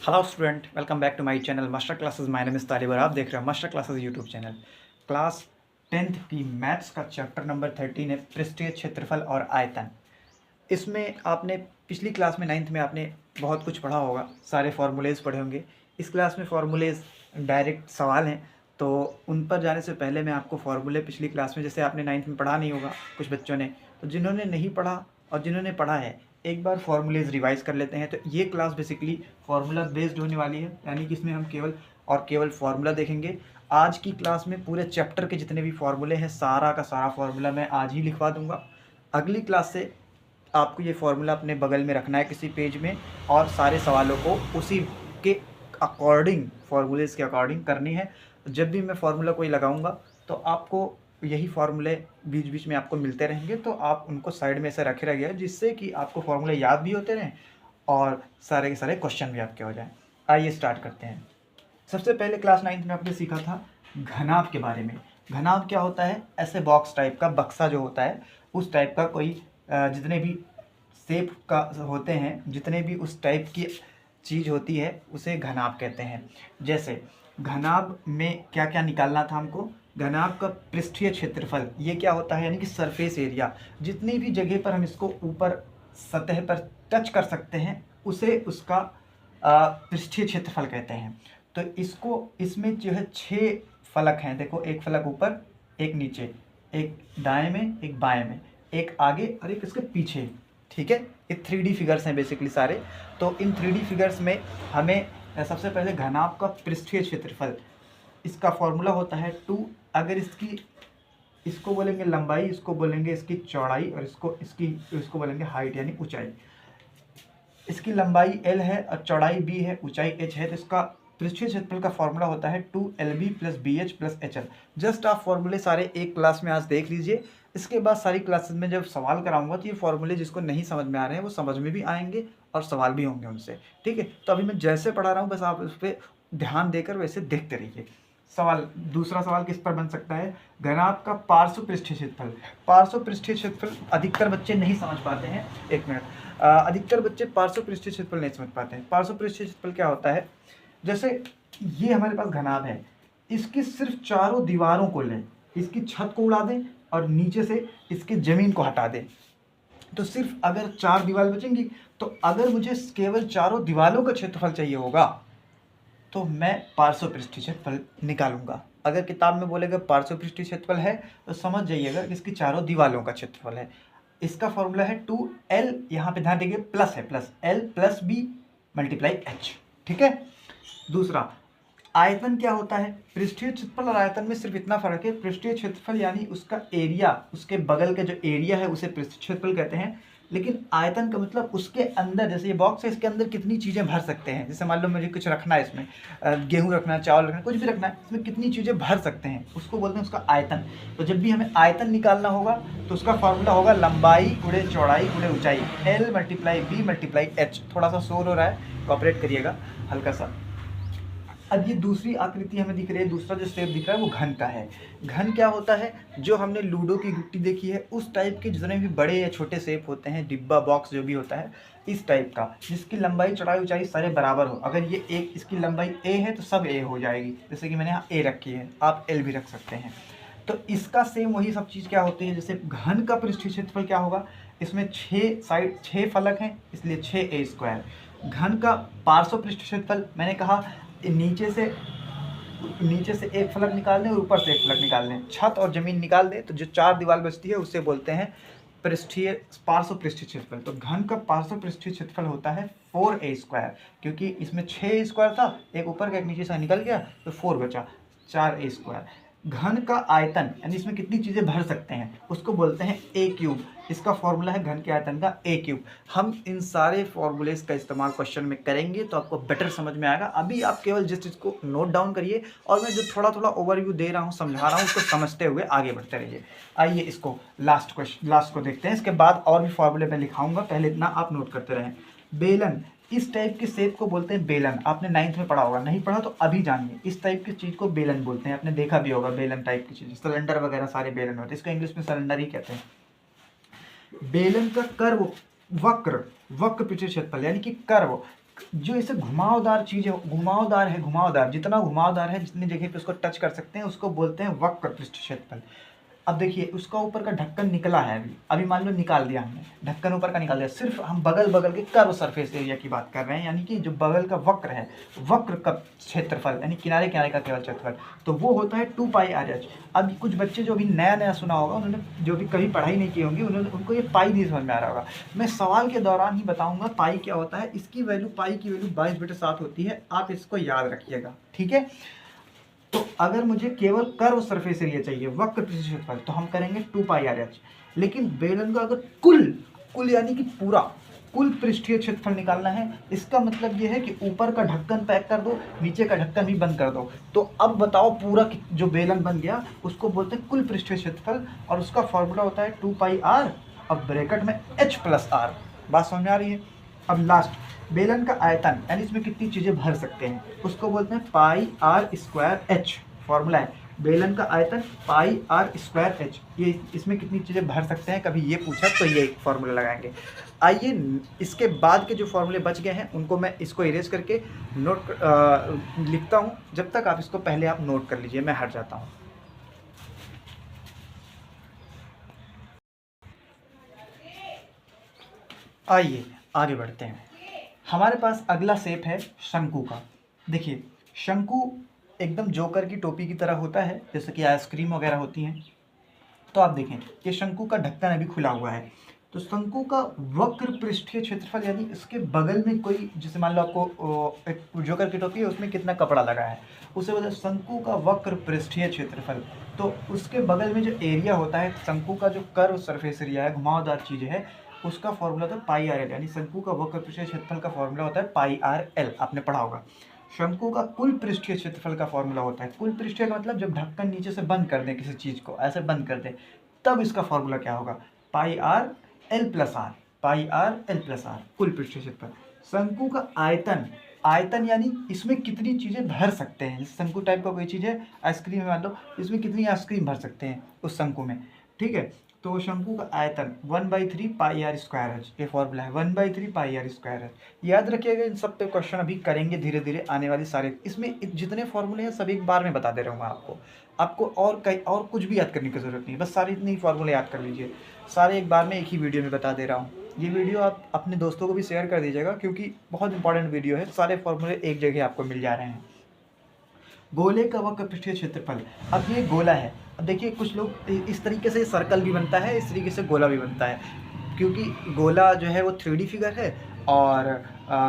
Hello student, welcome back to my channel master classes. My name is Talib और आप देख रहे हो master classes YouTube channel. Class 10th की मैथ्स का चैप्टर नंबर 13 है पृष्ठीय क्षेत्रफल और आयतन। इसमें आपने पिछली क्लास में 9th में आपने बहुत कुछ पढ़ा होगा, सारे फार्मूलेज पढ़े होंगे। इस क्लास में फार्मूलेज डायरेक्ट सवाल हैं, तो उन पर जाने से पहले मैं आपको फार्मूले पिछली क्लास में, जैसे आपने 9th में पढ़ा नहीं होगा कुछ बच्चों ने, तो जिन्होंने नहीं पढ़ा और जिन्होंने पढ़ा है एक बार फार्मूलेज रिवाइज कर लेते हैं। तो ये क्लास बेसिकली फार्मूला बेस्ड होने वाली है, यानी कि इसमें हम केवल और केवल फार्मूला देखेंगे। आज की क्लास में पूरे चैप्टर के जितने भी फार्मूले हैं सारा का सारा फार्मूला मैं आज ही लिखवा दूंगा। अगली क्लास से आपको ये फार्मूला अपने बगल में रखना है किसी पेज में, और सारे सवालों को उसी के अकॉर्डिंग, फार्मूलेज के अकॉर्डिंग करनी है। जब भी मैं फार्मूला कोई लगाऊंगा तो आपको यही फार्मूले बीच बीच में आपको मिलते रहेंगे, तो आप उनको साइड में से रखे रहिए, जिससे कि आपको फार्मूले याद भी होते रहें और सारे के सारे क्वेश्चन भी आपके हो जाएं। आइए स्टार्ट करते हैं। सबसे पहले क्लास 9th में आपने सीखा था घनाभ के बारे में। घनाभ क्या होता है? ऐसे बॉक्स टाइप का, बक्सा जो होता है उस टाइप का कोई जितने भी शेप का होते हैं, जितने भी उस टाइप की चीज़ होती है उसे घनाभ कहते हैं। जैसे घनाभ में क्या क्या निकालना था हमको? घनाभ का पृष्ठीय क्षेत्रफल, ये क्या होता है? यानी कि सरफेस एरिया, जितनी भी जगह पर हम इसको ऊपर सतह पर टच कर सकते हैं उसे उसका पृष्ठीय क्षेत्रफल कहते हैं। तो इसको, इसमें जो है 6 फलक हैं। देखो, एक फलक ऊपर, एक नीचे, एक दाएं में, एक बाएं में, एक आगे और एक इसके पीछे। ठीक है, ये 3D फिगर्स हैं बेसिकली सारे। तो इन 3D फिगर्स में हमें सबसे पहले घनाभ का पृष्ठीय क्षेत्रफल, इसका फॉर्मूला होता है 2। अगर इसको बोलेंगे लंबाई, इसको बोलेंगे इसकी चौड़ाई, और इसको बोलेंगे हाइट यानी ऊंचाई। इसकी लंबाई L है और चौड़ाई B है, ऊंचाई H है। तो इसका पृष्ठीय क्षेत्रफल का फॉर्मूला होता है 2LB + BH + HL। जस्ट आप फॉर्मूले सारे एक क्लास में आज देख लीजिए। इसके बाद सारी क्लासेस में जब सवाल कराऊंगा तो ये फॉर्मूले जिसको नहीं समझ में आ रहे हैं वो समझ में भी आएंगे और सवाल भी होंगे उनसे। ठीक है, तो अभी मैं जैसे पढ़ा रहा हूँ बस आप उस पर ध्यान देकर वैसे देखते रहिए। सवाल, दूसरा सवाल किस पर बन सकता है? घनाभ का पार्श्व पृष्ठीय क्षेत्रफल। पार्श्व पृष्ठीय क्षेत्रफल अधिकतर बच्चे नहीं समझ पाते हैं। एक मिनट, अधिकतर बच्चे पार्श्व पृष्ठीय क्षेत्रफल नहीं समझ पाते हैं। पार्श्व पृष्ठीय क्षेत्रफल क्या होता है? जैसे ये हमारे पास घनाभ है, इसकी सिर्फ चारों दीवारों को लें, इसकी छत को उड़ा दें और नीचे से इसकी जमीन को हटा दें, तो सिर्फ अगर 4 दीवार बचेंगी। तो अगर मुझे केवल चारों दीवारों का क्षेत्रफल चाहिए होगा तो मैं पार्श्व पृष्ठीय क्षेत्रफल निकालूंगा। अगर किताब में बोलेगा पार्श्व पृष्ठीय क्षेत्रफल है तो समझ जाइएगा कि इसकी चारों दीवारों का क्षेत्रफल है। इसका फॉर्मूला है 2L, यहाँ पे ध्यान देंगे प्लस है, प्लस L + B × H। ठीक है। दूसरा, आयतन क्या होता है? पृष्ठीय क्षेत्रफल और आयतन में सिर्फ इतना फर्क है, पृष्ठीय क्षेत्रफल यानी उसका एरिया, उसके बगल के जो एरिया है उसे पृष्ठीय क्षेत्रफल कहते हैं। लेकिन आयतन का मतलब उसके अंदर, जैसे ये बॉक्स है इसके अंदर कितनी चीज़ें भर सकते हैं। जैसे मान लो मुझे कुछ रखना है, इसमें गेहूँ रखना है, चावल रखना है, कुछ भी रखना है, इसमें कितनी चीज़ें भर सकते हैं उसको बोलते हैं उसका आयतन। तो जब भी हमें आयतन निकालना होगा तो उसका फॉर्मूला होगा लंबाई × चौड़ाई × ऊंचाई, L × B × H। थोड़ा सा शोर हो रहा है, कोऑपरेट करिएगा हल्का सा। अब ये दूसरी आकृति हमें दिख रही है, दूसरा जो शेप दिख रहा है वो घन का है। घन क्या होता है? जो हमने लूडो की गुट्टी देखी है उस टाइप के जितने भी बड़े या छोटे शेप होते हैं, डिब्बा बॉक्स जो भी होता है इस टाइप का, जिसकी लंबाई चौड़ाई ऊंचाई सारे बराबर हो। अगर ये एक, इसकी लंबाई A है तो सब A हो जाएगी। जैसे कि मैंने यहाँ A रखी है, आप L भी रख सकते हैं। तो इसका सेम वही सब चीज़ क्या होती है। जैसे घन का पृष्ठीय क्षेत्रफल क्या होगा? इसमें 6 फलक हैं इसलिए 6a²। घन का पार्श्व पृष्ठीय क्षेत्रफल मैंने कहा नीचे से एक फलक निकाल दें और ऊपर से एक फलक निकाल दें, छत और जमीन निकाल दें, तो जो 4 दीवार बचती है उससे बोलते हैं पार्श्व पृष्ठीय क्षेत्रफल। तो घन का पार्श्व पृष्ठीय क्षेत्रफल होता है 4a², क्योंकि इसमें 6a² था, एक ऊपर का एक नीचे से निकल गया तो 4 बचा, 4a²। घन का आयतन यानी इसमें कितनी चीज़ें भर सकते हैं उसको बोलते हैं a³। इसका फॉर्मूला है घन के आयतन का a³। हम इन सारे फॉर्मूलेस का इस्तेमाल क्वेश्चन में करेंगे तो आपको बेटर समझ में आएगा। अभी आप केवल जिस चीज़ को नोट डाउन करिए और मैं जो थोड़ा थोड़ा ओवरव्यू दे रहा हूँ, समझा रहा हूँ, उसको समझते हुए आगे बढ़ते रहिए। आइए इसको लास्ट को देखते हैं, इसके बाद और भी फॉर्मूले मैं लिखाऊंगा, पहले इतना आप नोट करते रहें। बेलन, इस टाइप के शेप को बोलते हैं बेलन। आपने 9th में पढ़ा होगा, नहीं पढ़ा तो अभी जानिए। इस टाइप की चीज़ को बेलन बोलते हैं, आपने देखा भी होगा बेलन टाइप की चीज़, सिलेंडर वगैरह सारे बेलन होते हैं, इसको इंग्लिश में सिलेंडर ही कहते हैं। बेलन का कर्व, वक्र पृष्ठीय क्षेत्रफल यानी कि कर्व, जो इसे घुमावदार चीज़ है, घुमावदार, जितना घुमावदार है, जितनी जगह पे उसको टच कर सकते हैं उसको बोलते हैं वक्र पृष्ठ क्षेत्रफल। अब देखिए उसका ऊपर का ढक्कन निकला है, अभी मान लो निकाल दिया हमने, ढक्कन ऊपर का निकाल दिया, सिर्फ हम बगल के कर्व सरफेस एरिया की बात कर रहे हैं, यानी कि जो बगल का वक्र है, वक्र का क्षेत्रफल यानी किनारे किनारे का केवल क्षेत्रफल, तो वो होता है 2πr/h। अब कुछ बच्चे जो अभी नया सुना होगा, उन्होंने जो भी कभी पढ़ाई नहीं की होंगी, उनको ये पाई नहीं समझ में आ रहा होगा। मैं सवाल के दौरान ही बताऊंगा पाई क्या होता है। इसकी वैल्यू, पाई की वैल्यू 22/7 होती है, आप इसको याद रखिएगा, ठीक है। तो अगर मुझे केवल कर्व सरफेस एरिया चाहिए, वक्र पृष्ठ क्षेत्रफल, तो हम करेंगे 2πr/h। लेकिन बेलन का अगर कुल यानी कि पूरा कुल पृष्ठीय क्षेत्रफल निकालना है, इसका मतलब ये है कि ऊपर का ढक्कन पैक कर दो, नीचे का ढक्कन भी बंद कर दो। तो अब बताओ पूरा जो बेलन बन गया उसको बोलते हैं कुल पृष्ठीय क्षेत्रफल, और उसका फॉर्मूला होता है 2πr, अब ब्रैकेट में h+r। बात समझ में आ रही है। अब लास्ट, बेलन का आयतन यानी इसमें कितनी चीज़ें भर सकते हैं, उसको बोलते हैं πr²h। फॉर्मूला है बेलन का आयतन πr²h। ये इसमें कितनी चीज़ें भर सकते हैं, कभी ये पूछा तो ये फॉर्मूला लगाएंगे। आइए इसके बाद के जो फॉर्मूले बच गए हैं उनको मैं इसको इरेज करके लिखता हूँ, जब तक आप इसको पहले आप नोट कर लीजिए, मैं हट जाता हूँ। आइए आगे बढ़ते हैं। हमारे पास अगला शेप है शंकु का। देखिए शंकु एकदम जोकर की टोपी की तरह होता है, जैसे कि आइसक्रीम वगैरह होती हैं। तो आप देखें कि शंकु का ढक्कन अभी खुला हुआ है, तो शंकु का वक्र पृष्ठीय क्षेत्रफल यानी इसके बगल में कोई, जैसे मान लो आपको एक जोकर की टोपी है, उसमें कितना कपड़ा लगा है, उसे बोलते हैं शंकु का वक्र पृष्ठीय क्षेत्रफल। तो उसके बगल में जो एरिया होता है, शंकु का जो कर्व सरफेस एरिया है, घुमावदार चीज़ है, उसका फॉर्मूला होता है πr/l, यानी शंकु का वक्र पृष्ठीय क्षेत्रफल का फॉर्मूला होता है πr/l, आपने पढ़ा होगा। शंकु का कुल पृष्ठीय क्षेत्रफल का फॉर्मूला होता है, कुल पृष्ठीय का मतलब जब ढक्कन नीचे से बंद कर दें, किसी चीज़ को ऐसे बंद कर दें, तब इसका फॉर्मूला क्या होगा, πr/l+r, πr/l+r, कुल पृष्ठीय क्षेत्रफल। शंकु का आयतन यानी इसमें कितनी चीज़ें भर सकते हैं, जैसे शंकु टाइप का कोई चीज़ है, आइसक्रीम मान लो, इसमें कितनी आइसक्रीम भर सकते हैं उस शंकु में, ठीक है। तो शंकु का आयतन 1/3πr²h, ये फॉर्मूला है 1/3πr²h। याद रखिएगा, इन सब पे क्वेश्चन अभी करेंगे धीरे धीरे आने वाली सारे, इसमें जितने फॉर्मूले हैं सब एक बार में बता दे रहा हूँ मैं आपको और कुछ भी याद करने की ज़रूरत नहीं, बस सारे इतने ही फॉर्मूले याद कर लीजिए, सारे एक बार में एक ही वीडियो में बता दे रहा हूँ। ये वीडियो आप अपने दोस्तों को भी शेयर कर दीजिएगा, क्योंकि बहुत इंपॉर्टेंट वीडियो है, सारे फॉर्मूले एक जगह आपको मिल जा रहे हैं। गोले का वक्र पृष्ठीय क्षेत्रफल, अब ये गोला है। अब देखिए कुछ लोग इस तरीके से सर्कल भी बनता है, इस तरीके से गोला भी बनता है, क्योंकि गोला जो है वो 3D फिगर है और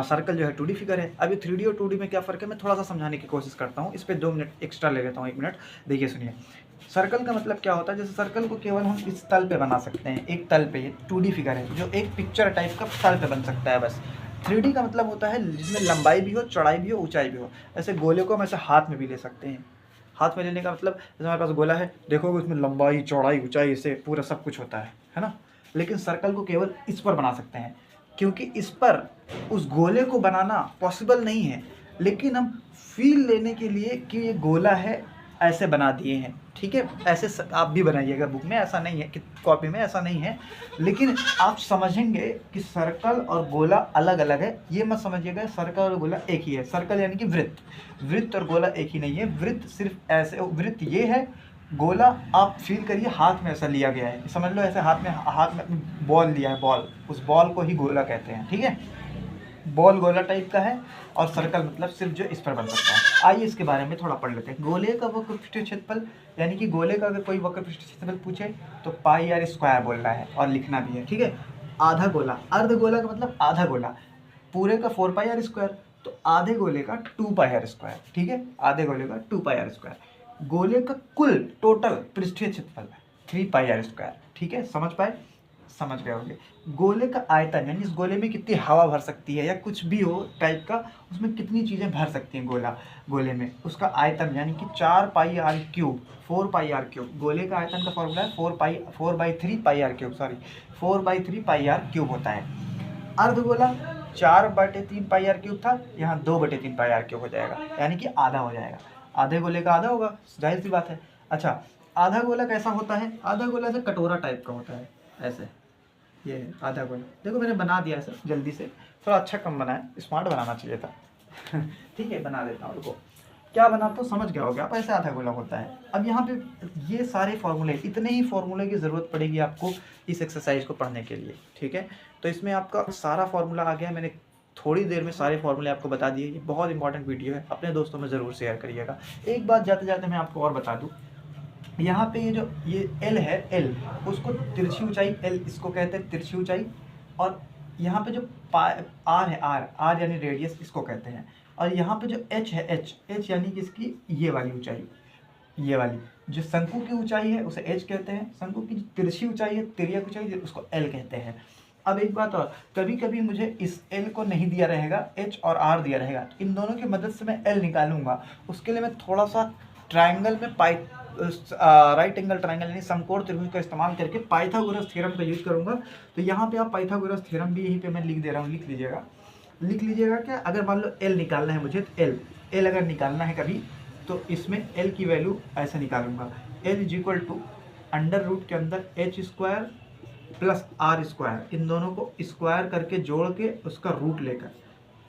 सर्कल जो है 2D फिगर है। अभी 3D और 2D में क्या फ़र्क है, मैं थोड़ा सा समझाने की कोशिश करता हूँ, इस पर 2 मिनट एक्स्ट्रा ले लेता हूँ, 1 मिनट देखिए सुनिए। सर्कल का मतलब क्या होता है, जैसे सर्कल को केवल हम इस तल पे बना सकते हैं, एक तल पे, 2D फिगर है जो एक पिक्चर टाइप का तल पे बन सकता है बस। 3D का मतलब होता है जिसमें लंबाई भी हो, चौड़ाई भी हो, ऊंचाई भी हो। ऐसे गोले को हम ऐसे हाथ में भी ले सकते हैं। हाथ में लेने का मतलब, जैसे हमारे पास गोला है, देखोगे उसमें लंबाई, चौड़ाई, ऊंचाई, इससे पूरा सब कुछ होता है ना। लेकिन सर्कल को केवल इस पर बना सकते हैं, क्योंकि इस पर उस गोले को बनाना पॉसिबल नहीं है, लेकिन हम फील लेने के लिए कि ये गोला है ऐसे बना दिए हैं, ठीक है। ऐसे आप भी बनाइएगा बुक में, ऐसा नहीं है कि कॉपी में ऐसा नहीं है, लेकिन आप समझेंगे कि सर्कल और गोला अलग अलग है। ये मत समझिएगा सर्कल और गोला एक ही है। सर्कल यानी कि वृत्त और गोला एक ही नहीं है। वृत्त सिर्फ ऐसे, वृत्त ये है, गोला आप फील करिए हाथ में ऐसा लिया गया है, समझ लो ऐसे हाथ में बॉल लिया है, बॉल, उस बॉल को ही गोला कहते हैं, ठीक है। बॉल गोला टाइप का है, और सर्कल मतलब सिर्फ जो इस पर बन सकता है। आइए इसके बारे में थोड़ा पढ़ लेते हैं। गोले का वक्र पृष्ठीय क्षेत्रफल, यानी कि गोले का अगर कोई वक्र पृष्ठीय क्षेत्रफल पूछे तो πr² बोलना है और लिखना भी है, ठीक है। आधा गोला, अर्ध गोला का मतलब आधा गोला, पूरे का 4πr², तो आधे गोले का 2πr², ठीक है, आधे गोले का 2πr²। गोले का कुल टोटल पृष्ठीय क्षेत्रफल 3πr², ठीक है, समझ पाए, समझ गए होंगे। गोले का आयतन यानी इस गोले में कितनी हवा भर सकती है या कुछ भी हो टाइप का, उसमें कितनी चीज़ें भर सकती हैं गोले में, उसका आयतन यानी कि 4πr³, 4πr³। गोले का आयतन का फॉर्मूला है 4/3πr³ सॉरी 4/3πr³ होता है। अर्धगोला 4/3πr³ था, यहाँ 2/3πr³ हो जाएगा, यानी कि आधा हो जाएगा। आधे गोले का आधा होगा, जाहिर सी बात है। अच्छा, आधा गोला कैसा होता है, आधा गोला ऐसे कटोरा टाइप का होता है, ऐसे, ये आधा गोला देखो मैंने बना दिया ऐसे जल्दी से, थोड़ा अच्छा कम बनाए, स्मार्ट बनाना चाहिए था। ठीक है, बना देता हूँ, रुको। क्या बनाता हूँ समझ गया होगा आप, ऐसे आधा गोला होता है। अब यहाँ पे ये सारे फॉर्मूले, इतने ही फॉर्मूले की ज़रूरत पड़ेगी आपको इस एक्सरसाइज को पढ़ने के लिए। ठीक है, तो इसमें आपका सारा फॉर्मूला आ गया, मैंने थोड़ी देर में सारे फॉर्मूले आपको बता दिए। ये बहुत इंपॉर्टेंट वीडियो है, अपने दोस्तों में ज़रूर शेयर करिएगा। एक बात जाते जाते मैं आपको और बता दूँ, यहाँ पे ये एल है, एल उसको तिरछी ऊंचाई, एल इसको कहते हैं तिरछी ऊंचाई। और यहाँ पे जो आर है, आर यानी रेडियस, इसको कहते हैं। और यहाँ पे जो एच है, एच यानी कि इसकी ये वाली ऊंचाई, ये वाली जो शंकु की ऊंचाई है उसे एच कहते हैं, शंकु की जो तिरछी ऊंचाई है, तिर्यक ऊंचाई, उसको एल कहते हैं। अब एक बात और, कभी कभी मुझे इस एल को नहीं दिया रहेगा, एच और आर दिया रहेगा, तो इन दोनों की मदद से मैं एल निकालूंगा। उसके लिए मैं थोड़ा सा ट्राइंगल में राइट एंगल ट्राइंगल यानी समकोण त्रिभुज का इस्तेमाल करके पाइथागोरस थ्योरम का यूज करूंगा। तो यहाँ पे आप पाइथागोरस थ्योरम भी यहीं पे मैं लिख दे रहा हूँ, लिख लीजिएगा क्या। अगर मान लो एल निकालना है मुझे, तो एल अगर निकालना है कभी, तो इसमें एल की वैल्यू ऐसे निकालूंगा, L is equal to under root के अंदर H square plus R square, इन दोनों को स्क्वायर करके जोड़ के उसका रूट लेकर।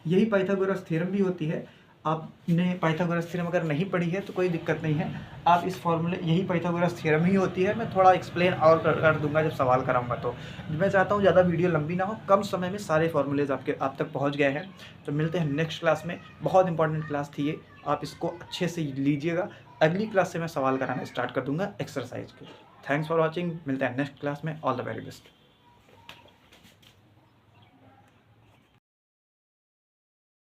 यही पाइथागोरस थ्योरम भी होती है। आपने पाइथागोरस थ्योरम अगर नहीं पढ़ी है तो कोई दिक्कत नहीं है, आप इस फॉर्मूले, यही पाइथागोरस थ्योरम ही होती है। मैं थोड़ा एक्सप्लेन और कर दूंगा जब सवाल कराऊंगा। तो मैं चाहता हूँ ज़्यादा वीडियो लंबी ना हो, कम समय में सारे फॉर्मूलेज आप तक पहुँच गए हैं। तो मिलते हैं नेक्स्ट क्लास में, बहुत इंपॉर्टेंट क्लास थी ये, आप इसको अच्छे से लीजिएगा। अगली क्लास से मैं सवाल कराना स्टार्ट कर दूंगा एक्सरसाइज के। थैंक्स फॉर वॉचिंग, मिलते हैं नेक्स्ट क्लास में, ऑल द वेरी बेस्ट।